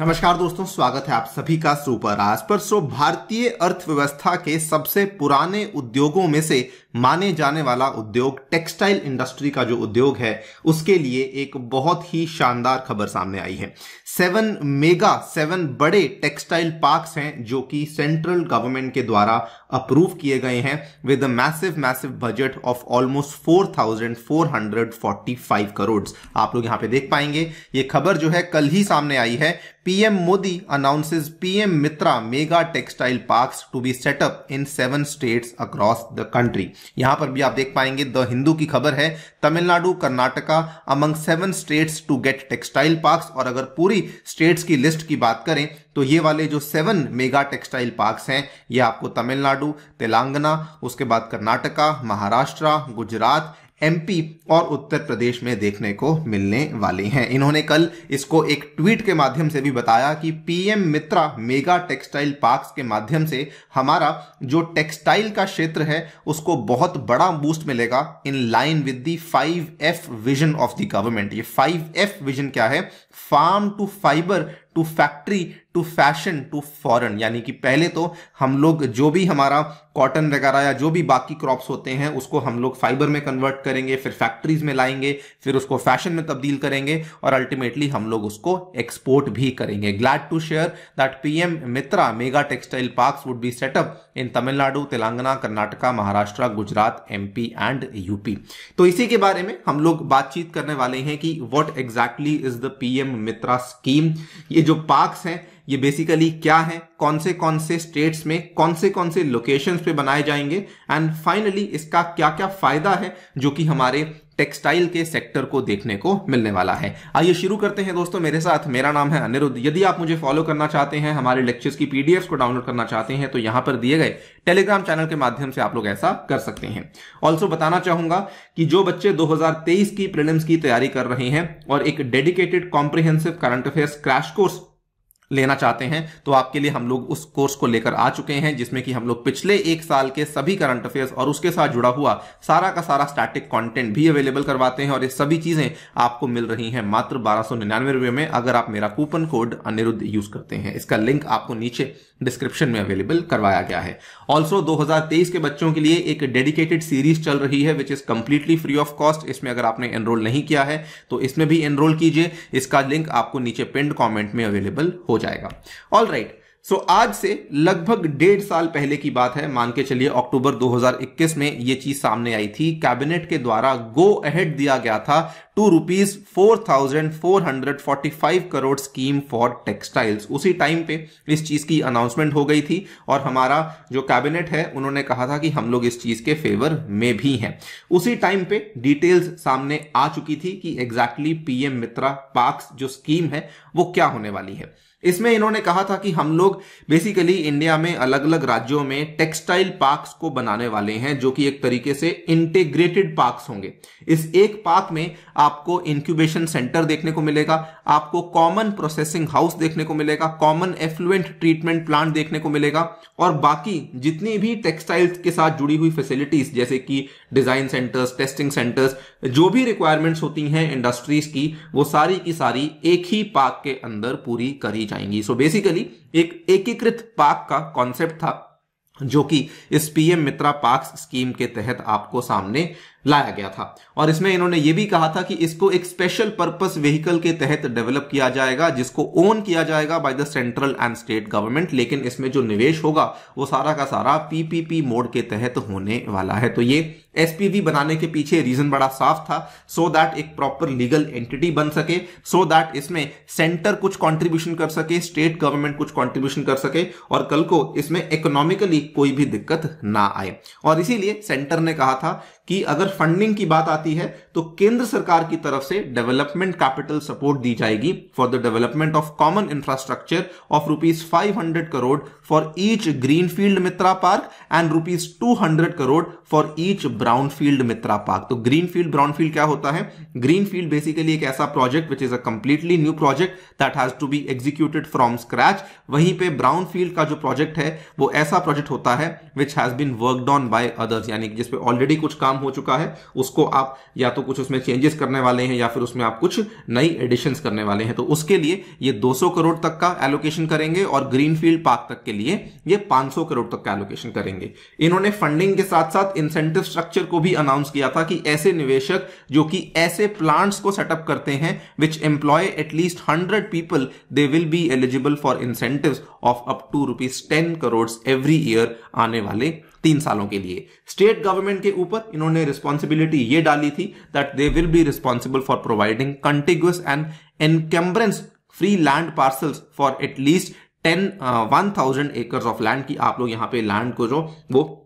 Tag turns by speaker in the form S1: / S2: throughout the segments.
S1: नमस्कार दोस्तों, स्वागत है आप सभी का सुपर आज पर। भारतीय अर्थव्यवस्था के सबसे पुराने उद्योगों में से माने जाने वाला उद्योग टेक्सटाइल इंडस्ट्री का जो उद्योग है उसके लिए एक बहुत ही शानदार खबर सामने आई है। 7 बड़े टेक्सटाइल पार्क्स हैं जो कि सेंट्रल गवर्नमेंट के द्वारा अप्रूव किए गए हैं with a massive budget of almost 4,445 crore. आप लोग यहां पे देख पाएंगे, ये खबर जो है कल ही सामने आई है। PM Modi announces PM Mitra mega textile parks to be set up in 7 states across the country. यहां पर भी आप देख पाएंगे, द हिंदू की खबर है, Tamil Nadu Karnataka among 7 states to get textile parks. और अगर पूरी स्टेट्स की लिस्ट की बात करें तो ये वाले जो 7 मेगा टेक्सटाइल पार्क्स हैं ये आपको तमिलनाडु, तेलंगाना, उसके बाद कर्नाटका, महाराष्ट्र, गुजरात, एमपी और उत्तर प्रदेश में देखने को मिलने वाले हैं। इन्होंने कल इसको एक ट्वीट के माध्यम से भी बताया कि PM Mitra mega textile parks के माध्यम से हमारा जो टेक्सटाइल का क्षेत्र है उसको बहुत बड़ा बूस्ट मिलेगा in line with the 5F vision of the government. ये 5F विजन क्या है? Farm to fibre to factory to fashion to foreign. यानी कि पहले तो हम लोग जो भी हमारा कॉटन वगैरह या जो भी बाकी क्रॉप्स होते हैं उसको हम लोग फाइबर में कन्वर्ट करेंगे, फिर फैक्ट्रीज में लाएंगे, फिर उसको फैशन में तब्दील करेंगे और अल्टीमेटली हम लोग उसको एक्सपोर्ट भी करेंगे। Glad to share that PM Mitra mega textile parks would be set up in Tamil Nadu, Telangana, Karnataka, Maharashtra, Gujarat, MP and UP. तो इसी के बारे में हम लोग बातचीत करने वाले हैं कि what exactly is the PM Mitra scheme. ये जो पार्क्स हैं ये बेसिकली क्या है, कौन से स्टेट्स में कौन से लोकेशंस पे बनाए जाएंगे एंड फाइनली इसका क्या क्या फायदा है जो कि हमारे टेक्सटाइल के सेक्टर को देखने को मिलने वाला है। आइए शुरू करते हैं दोस्तों मेरे साथ। मेरा नाम है अनिरुद्ध। यदि आप मुझे फॉलो करना चाहते हैं, हमारे लेक्चर्स की पीडीएफ्स को डाउनलोड करना चाहते हैं तो यहां पर दिए गए टेलीग्राम चैनल के माध्यम से आप लोग ऐसा कर सकते हैं। ऑल्सो बताना चाहूंगा कि जो बच्चे 2023 की प्रीलिम्स की तैयारी कर रहे हैं और एक dedicated comprehensive current affairs crash course लेना चाहते हैं तो आपके लिए हम लोग उस कोर्स को लेकर आ चुके हैं जिसमें कि हम लोग पिछले 1 साल के सभी करंट अफेयर्स और उसके साथ जुड़ा हुआ सारा का सारा स्टैटिक कंटेंट भी अवेलेबल करवाते हैं और ये सभी चीजें आपको मिल रही हैं मात्र 1299 रुपए में अगर आप मेरा कूपन कोड अनिरुद्ध यूज करते हैं। इसका लिंक आपको नीचे डिस्क्रिप्शन में अवेलेबल करवाया गया है। ऑल्सो 2023 के बच्चों के लिए एक डेडिकेटेड सीरीज चल रही है which is completely free of cost. इसमें अगर आपने एनरोल नहीं किया है तो इसमें भी एनरोल कीजिए। इसका लिंक आपको नीचे पिन्ड कमेंट में अवेलेबल हो जाएगा। ऑल राइट, सो आज से लगभग 1.5 साल पहले की बात है, मान के चलिए अक्टूबर 2021 में ये चीज सामने आई थी। कैबिनेट के द्वारा गो अहेड दिया गया था to rupees 4,445 crore scheme for textiles. उसी टाइम पे इस चीज की अनाउंसमेंट हो गई थी और हमारा जो कैबिनेट है उन्होंने कहा था कि हम लोग इस चीज के फेवर में भी हैं। उसी टाइम पे डिटेल्स सामने आ चुकी थी कि एग्जैक्टली पीएम मित्रा पार्क्स जो स्कीम है वो क्या होने वाली है। इसमें इन्होंने कहा था कि हम लोग बेसिकली इंडिया में अलग अलग राज्यों में टेक्सटाइल पार्क्स को बनाने वाले हैं जो कि एक तरीके से इंटीग्रेटेड पार्क्स होंगे। इस एक पार्क में आपको इंक्यूबेशन सेंटर देखने को मिलेगा, आपको कॉमन प्रोसेसिंग हाउस देखने को मिलेगा, कॉमन एफ्लुएंट ट्रीटमेंट प्लांट देखने को मिलेगा और बाकी जितनी भी टेक्सटाइल्स के साथ जुड़ी हुई फैसिलिटीज जैसे कि डिजाइन सेंटर्स, टेस्टिंग सेंटर्स, जो भी रिक्वायरमेंट्स होती हैं इंडस्ट्रीज की वो सारी की सारी एक ही पार्क के अंदर पूरी करी जाएंगी। सो बेसिकली एक एकीकृत पार्क का कॉन्सेप्ट था जो कि इस पीएम मित्रा पार्क्स स्कीम के तहत आपको सामने लाया गया था। और इसमें इन्होंने ये भी कहा था कि इसको एक स्पेशल पर्पस व्हीकल के तहत डेवलप किया जाएगा जिसको ओन किया जाएगा by the central and state government, लेकिन इसमें जो निवेश होगा वो सारा का सारा पीपीपी मोड के तहत होने वाला है। तो ये एसपीवी बनाने के पीछे रीजन बड़ा साफ था, सो दैट एक प्रॉपर लीगल एंटिटी बन सके, सो दैट इसमें सेंटर कुछ कंट्रीब्यूशन कर सके, स्टेट गवर्नमेंट कुछ कंट्रीब्यूशन कर सके और कल को इसमें इकोनॉमिकली कोई भी दिक्कत ना आए। और इसीलिए सेंटर ने कहा था कि अगर फंडिंग की बात आती है तो केंद्र सरकार की तरफ से डेवलपमेंट कैपिटल सपोर्ट दी जाएगी for the development of common infrastructure of rupees 500 crore for each greenfield Mitra park and rupees 200 crore for each brownfield Mitra park. तो ग्रीनफील्ड ब्राउनफील्ड क्या होता है? ग्रीनफील्ड बेसिकली एक ऐसा project which is a completely new project that has to be executed from scratch. वहीं पे brownfield का जो प्रोजेक्ट है वो ऐसा प्रोजेक्ट होता है which has been worked on by others, यानी जिसपे ऑलरेडी कुछ काम हो चुका है, उसको आप या तो कुछ उसमें चेंजेस करने वाले हैं या फिर उसमें आप कुछ नई एडिशंस करने वाले हैं, तो उसके लिए ये 200 करोड़ तक का एलोकेशन करेंगे और ग्रीनफील्ड पार्क तक के लिए ये 500 करोड़ तक का एलोकेशन करेंगे। इन्होंने फंडिंग के साथ साथ इंसेंटिव स्ट्रक्चर को भी अनाउंस किया था कि ऐसे निवेशक जो कि ऐसे प्लांट्स को सेटअप करते हैं which employ at least 100 people, they will be eligible for incentives of up to ₹10 crore every year आने वाले 3 सालों के लिए। स्टेट गवर्नमेंट के ऊपर इन्होंने रिस्पॉन्सिबिलिटी ये डाली थी that they will be responsible for providing contiguous and encumbrance free land parcels for at least 1000 acres of land, की आप लोग यहां पे लैंड को जो वो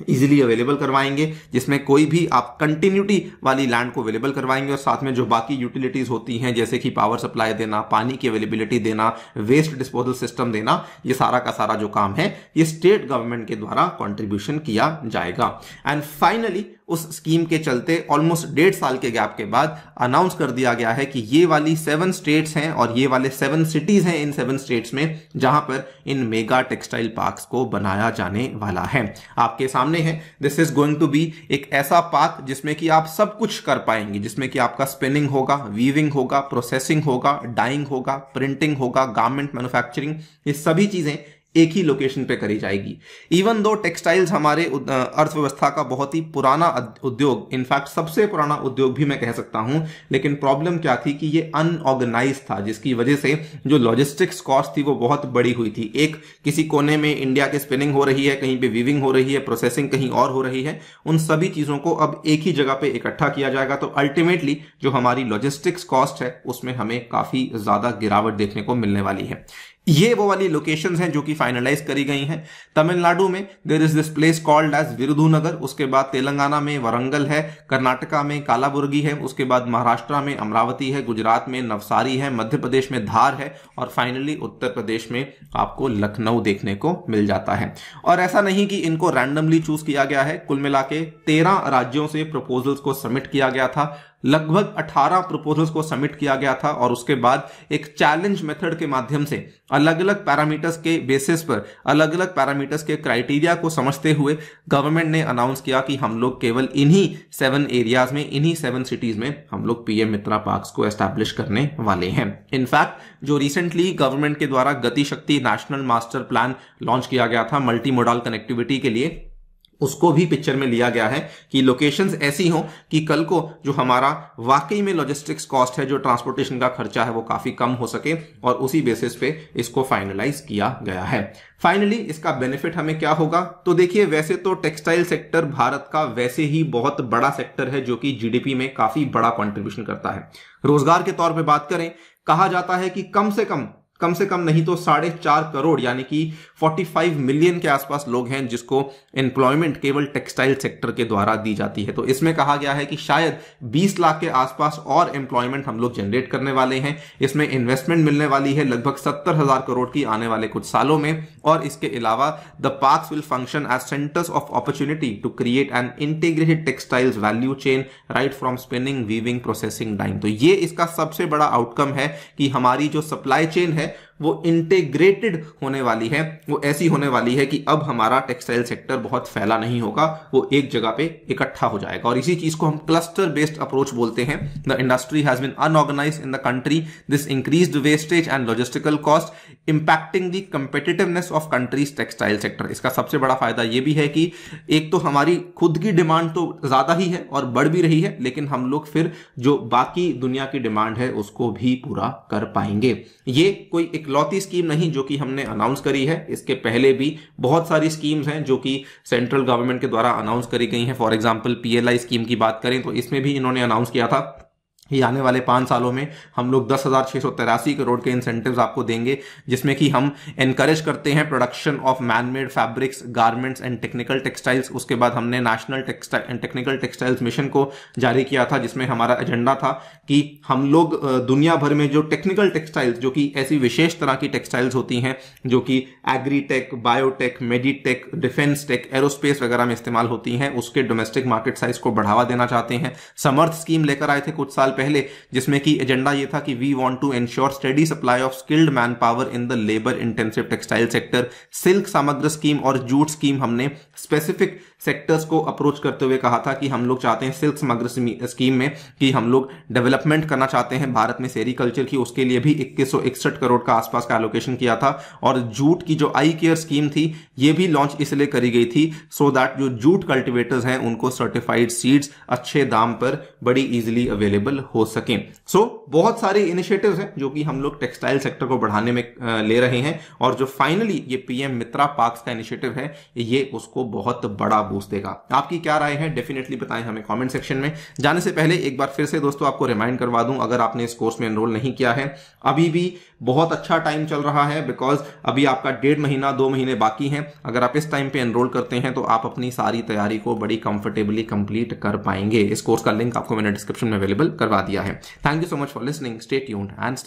S1: इजीली अवेलेबल करवाएंगे, जिसमें कोई भी आप कंटिन्यूटी वाली लैंड को अवेलेबल करवाएंगे और साथ में जो बाकी यूटिलिटीज होती हैं जैसे कि पावर सप्लाई देना, पानी की अवेलेबिलिटी देना, वेस्ट डिस्पोजल सिस्टम देना, ये सारा का सारा जो काम है ये स्टेट गवर्नमेंट के द्वारा कंट्रीब्यूशन किया जाएगा। एंड फाइनली उस स्कीम के चलते ऑलमोस्ट 1.5 साल के गैप के बाद अनाउंस कर दिया गया है कि ये वाली 7 स्टेट्स हैं और ये वाले 7 सिटीज हैं इन 7 स्टेट्स में जहां पर इन मेगा टेक्सटाइल पार्क्स को बनाया जाने वाला है। आपके सामने है, this is going to be एक ऐसा पार्क जिसमें कि आप सब कुछ कर पाएंगे, जिसमें कि आपका स्पिनिंग होगा, वीविंग होगा, प्रोसेसिंग होगा, डाइंग होगा, प्रिंटिंग होगा, गारमेंट मैन्युफैक्चरिंग, ये सभी चीजें एक ही लोकेशन पे करी जाएगी। इवन दो टेक्सटाइल्स हमारे अर्थव्यवस्था का बहुत ही पुराना उद्योग, इनफैक्ट सबसे पुराना उद्योग भी मैं कह सकता हूं, लेकिन प्रॉब्लम क्या थी कि ये अनऑर्गेनाइज था, जिसकी वजह से जो लॉजिस्टिक्स कॉस्ट थी वो बहुत बड़ी हुई थी। एक किसी कोने में इंडिया के स्पिनिंग हो रही है, कहीं पे वीविंग हो रही है, प्रोसेसिंग कहीं और हो रही है, उन सभी चीजों को अब एक ही जगह पे इकट्ठा किया जाएगा, तो अल्टीमेटली जो हमारी लॉजिस्टिक्स कॉस्ट है उसमें हमें काफी ज्यादा गिरावट देखने को मिलने वाली है। ये वो वाली लोकेशंस हैं जो कि फाइनलाइज करी गई हैं। तमिलनाडु में there is this place called as Virudhunagar, उसके बाद तेलंगाना में वरंगल है, कर्नाटका में कालाबुर्गी है, उसके बाद महाराष्ट्र में अमरावती है, गुजरात में नवसारी है, मध्य प्रदेश में धार है और फाइनली उत्तर प्रदेश में आपको लखनऊ देखने को मिल जाता है। और ऐसा नहीं कि इनको रैंडमली चूज किया गया है, कुल मिला के 13 राज्यों से प्रपोजल्स को सबमिट किया गया था, लगभग 18 प्रपोजल्स को सबमिट किया गया था और उसके बाद एक चैलेंज मेथड के माध्यम से अलग अलग पैरामीटर्स के बेसिस पर, अलग अलग पैरामीटर्स के क्राइटेरिया को समझते हुए गवर्नमेंट ने अनाउंस किया कि हम लोग केवल इन्हीं 7 एरियाज में, इन्हीं 7 सिटीज में हम लोग पीएम मित्रा पार्क्स को एस्टैब्लिश करने वाले हैं। इनफैक्ट जो रिसेंटली गवर्नमेंट के द्वारा गति शक्ति नेशनल मास्टर प्लान लॉन्च किया गया था मल्टी मोडाल कनेक्टिविटी के लिए, उसको भी पिक्चर में लिया गया है कि लोकेशंस ऐसी हो कि कल को जो हमारा वाकई में लॉजिस्टिक्स कॉस्ट है, जो ट्रांसपोर्टेशन का खर्चा है, वो काफी कम हो सके और उसी बेसिस पे इसको फाइनलाइज किया गया है। फाइनली इसका बेनिफिट हमें क्या होगा, तो देखिए वैसे तो टेक्सटाइल सेक्टर भारत का वैसे ही बहुत बड़ा सेक्टर है जो कि जीडीपी में काफी बड़ा कंट्रीब्यूशन करता है। रोजगार के तौर पे बात करें, कहा जाता है कि कम से कम नहीं तो 4.5 करोड़ यानी कि 45 मिलियन के आसपास लोग हैं जिसको एम्प्लॉयमेंट केवल टेक्सटाइल सेक्टर के द्वारा दी जाती है। तो इसमें कहा गया है कि शायद 20 लाख के आसपास और एम्प्लॉयमेंट हम लोग जनरेट करने वाले हैं। इसमें इन्वेस्टमेंट मिलने वाली है लगभग 70,000 करोड़ की आने वाले कुछ सालों में। और इसके अलावा the parks will function as centres of opportunity to create an integrated textiles value chain right from spinning, weaving, processing, dyeing. तो ये इसका सबसे बड़ा आउटकम है कि हमारी जो सप्लाई चेन है वो इंटीग्रेटेड होने वाली है, वो ऐसी होने वाली है कि अब हमारा टेक्सटाइल सेक्टर बहुत फैला नहीं होगा, वो एक जगह पे इकट्ठा हो जाएगा। और इसी चीज को हम क्लस्टर बेस्ड अप्रोच बोलते हैं। The industry has been unorganised in the country, this increased wastage and logistical cost impacting the competitiveness of country's textile sector. इसका सबसे बड़ा फायदा ये भी है कि एक तो हमारी खुद की डिमांड तो ज्यादा ही है और बढ़ भी रही है, लेकिन हम लोग फिर जो बाकी दुनिया की डिमांड है उसको भी पूरा कर पाएंगे। ये कोई इकलौती स्कीम नहीं जो कि हमने अनाउंस करी है, इसके पहले भी बहुत सारी स्कीम्स हैं जो कि सेंट्रल गवर्नमेंट के द्वारा अनाउंस करी गई हैं। फॉर एग्जांपल पीएलआई स्कीम की बात करें तो इसमें भी इन्होंने अनाउंस किया था कि आने वाले 5 सालों में हम लोग 10,683 करोड़ के इंसेंटिव्स आपको देंगे, जिसमें कि हम एनकरेज करते हैं production of manmade fabrics, garments and technical textiles. उसके बाद हमने नेशनल टेक्निकल टेक्सटाइल्स मिशन को जारी किया था, जिसमें हमारा एजेंडा था कि हम लोग दुनिया भर में जो टेक्निकल टेक्सटाइल्स, जो कि ऐसी विशेष तरह की टेक्सटाइल्स होती हैं जो कि agritech, biotech, meditech, defence tech, aerospace वगैरह में इस्तेमाल होती हैं, उसके डोमेस्टिक मार्केट साइज को बढ़ावा देना चाहते हैं। समर्थ स्कीम लेकर आए थे कुछ साल पहले, जिसमें कि एजेंडा ये था कि we want to ensure steady supply of skilled man power in the labour intensive textile sector. Silk Samagra scheme और जूट स्कीम हमने स्पेसिफिक सेक्टर्स को अप्रोच करते हुए कहा था कि हम लोग चाहते हैं सिल्क समग्र स्कीम में कि हम लोग डेवलपमेंट करना चाहते हैं भारत में सेरिकल्चर की, उसके लिए भी 2161 करोड़ का आसपास का एलोकेशन किया था। और जूट की जो आई केयर स्कीम थी ये भी लॉन्च इसलिए करी गई थी सो दैट जो जूट कल्टिवेटर्स हैं उनको सर्टिफाइड सीड्स अच्छे दाम पर बड़ी इजीली अवेलेबल हो सकें। सो बहुत सारे इनिशिएटिव्स हैं जो कि हम लोग टेक्सटाइल सेक्टर को बढ़ाने में ले रहे हैं, और जो फाइनली ये पीएम मित्रा पार्क्स का इनिशिएटिव है ये उसको बहुत बड़ा बूस्ट देगा। आपकी क्या राय है डेफिनेटली बताएं हमें कमेंट सेक्शन में। जाने से पहले एक बार फिर से दोस्तों आपको रिमाइंड करवा दूं, अगर आपने इस कोर्स में एनरोल नहीं किया है अभी भी बहुत अच्छा टाइम चल रहा है, बिकॉज अभी आपका 1.5 महीना 2 महीने बाकी हैं। अगर आप इस टाइम पे एनरोल करते हैं तो आप अपनी सारी तैयारी को बड़ी कंफर्टेबली कंप्लीट कर पाएंगे। इस कोर्स का लिंक आपको मैंने डिस्क्रिप्शन में अवेलेबल करवा दिया है। Thank you so much for listening, stay tuned and